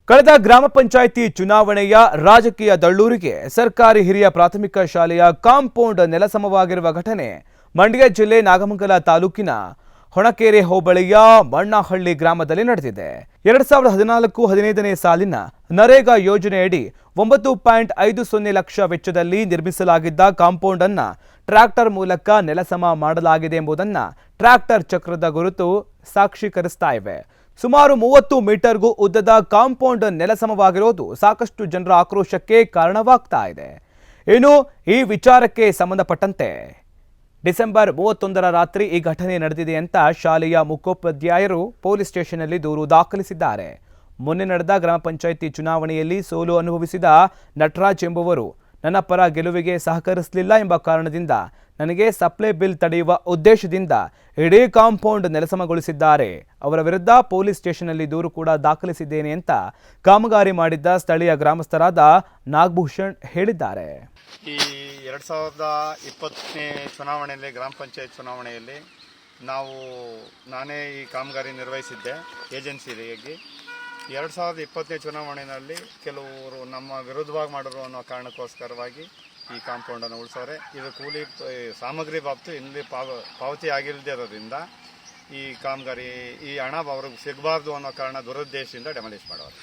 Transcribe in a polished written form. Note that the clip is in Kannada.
ಕಳೆದ ಗ್ರಾಮ ಪಂಚಾಯಿತಿ ಚುನಾವಣೆಯ ರಾಜಕೀಯ ದಳ್ಳೂರಿಗೆ ಸರ್ಕಾರಿ ಹಿರಿಯ ಪ್ರಾಥಮಿಕ ಶಾಲೆಯ ಕಾಂಪೌಂಡ್ ನೆಲಸಮವಾಗಿರುವ ಘಟನೆ ಮಂಡ್ಯ ಜಿಲ್ಲೆ ನಾಗಮಂಗಲ ತಾಲೂಕಿನ ಹೊಣಕೆರೆ ಹೋಬಳಿಯ ಮಣ್ಣಹಳ್ಳಿ ಗ್ರಾಮದಲ್ಲಿ ನಡೆದಿದೆ. 2014-15ನೇ ಸಾಲಿನ ನರೇಗಾ ಯೋಜನೆಯಡಿ 9.50 ಲಕ್ಷ ವೆಚ್ಚದಲ್ಲಿ ನಿರ್ಮಿಸಲಾಗಿದ್ದ ಕಾಂಪೌಂಡ್ ಅನ್ನು ಟ್ರ್ಯಾಕ್ಟರ್ ಮೂಲಕ ನೆಲಸಮ ಮಾಡಲಾಗಿದೆ ಎಂಬುದನ್ನು ಟ್ರ್ಯಾಕ್ಟರ್ ಚಕ್ರದ ಗುರುತು ಸಾಕ್ಷೀಕರಿಸ್ತಾ ಇವೆ. ಸುಮಾರು 30 ಮೀಟರ್ಗೂ ಉದ್ದದ ಕಾಂಪೌಂಡ್ ನೆಲಸಮವಾಗಿರೋದು ಸಾಕಷ್ಟು ಜನರ ಆಕ್ರೋಶಕ್ಕೆ ಕಾರಣವಾಗ್ತಾ ಇದೆ. ಇನ್ನು ಈ ವಿಚಾರಕ್ಕೆ ಸಂಬಂಧಪಟ್ಟಂತೆ ಡಿಸೆಂಬರ್ 31ರ ರಾತ್ರಿ ಈ ಘಟನೆ ನಡೆದಿದೆ ಅಂತ ಶಾಲೆಯ ಮುಖ್ಯೋಪಾಧ್ಯಾಯರು ಪೊಲೀಸ್ ಸ್ಟೇಷನ್ನಲ್ಲಿ ದೂರು ದಾಖಲಿಸಿದ್ದಾರೆ. ಮೊನ್ನೆ ನಡೆದ ಗ್ರಾಮ ಪಂಚಾಯಿತಿ ಚುನಾವಣೆಯಲ್ಲಿ ಸೋಲು ಅನುಭವಿಸಿದ ನಟರಾಜ್ ಎಂಬುವರು ನನ್ನ ಪರ ಗೆಲುವಿಗೆ ಸಹಕರಿಸಲಿಲ್ಲ ಎಂಬ ಕಾರಣದಿಂದ ನನಗೆ ಸಪ್ಲೈ ಬಿಲ್ ತಡೆಯುವ ಉದ್ದೇಶದಿಂದ ಇಡೀ ಕಾಂಪೌಂಡ್ ನೆಲಸಮಗೊಳಿಸಿದ್ದಾರೆ. ಅವರ ವಿರುದ್ಧ ಪೊಲೀಸ್ ಸ್ಟೇಷನ್ನಲ್ಲಿ ದೂರು ಕೂಡ ದಾಖಲಿಸಿದ್ದೇನೆ ಅಂತ ಕಾಮಗಾರಿ ಮಾಡಿದ್ದ ಸ್ಥಳೀಯ ಗ್ರಾಮಸ್ಥರಾದ ನಾಗಭೂಷಣ್ ಹೇಳಿದ್ದಾರೆ. ಈ 2020ನೇ ಚುನಾವಣೆಯಲ್ಲಿ ಗ್ರಾಮ ಪಂಚಾಯತ್ ಚುನಾವಣೆಯಲ್ಲಿ ನಾನೇ ಈ ಕಾಮಗಾರಿ ನಿರ್ವಹಿಸಿದ್ದೆ ಏಜೆನ್ಸಿಯಾಗಿ. 2020ನೇ ಚುನಾವಣೆಯಲ್ಲಿ ಕೆಲವರು ನಮ್ಮ ವಿರುದ್ಧವಾಗಿ ಮಾಡಿದ್ರು ಅನ್ನೋ ಕಾರಣಕ್ಕೋಸ್ಕರವಾಗಿ ಈ ಕಾಂಪೌಂಡನ್ನು ಉಳಿಸೋರೆ. ಇದು ಕೂಲಿ ಸಾಮಗ್ರಿ ಬಾಬತು ಇಲ್ಲಿ ಪಾವತಿ ಆಗಿಲ್ಲದೆ ಇರೋದ್ರಿಂದ ಈ ಕಾಮಗಾರಿ ಈ ಹಣ ಅವ್ರಿಗೆ ಸಿಗಬಾರ್ದು ಅನ್ನೋ ಕಾರಣ ದುರುದ್ದೇಶದಿಂದ ಡೆಮಾಲಿಷ್ ಮಾಡೋರು.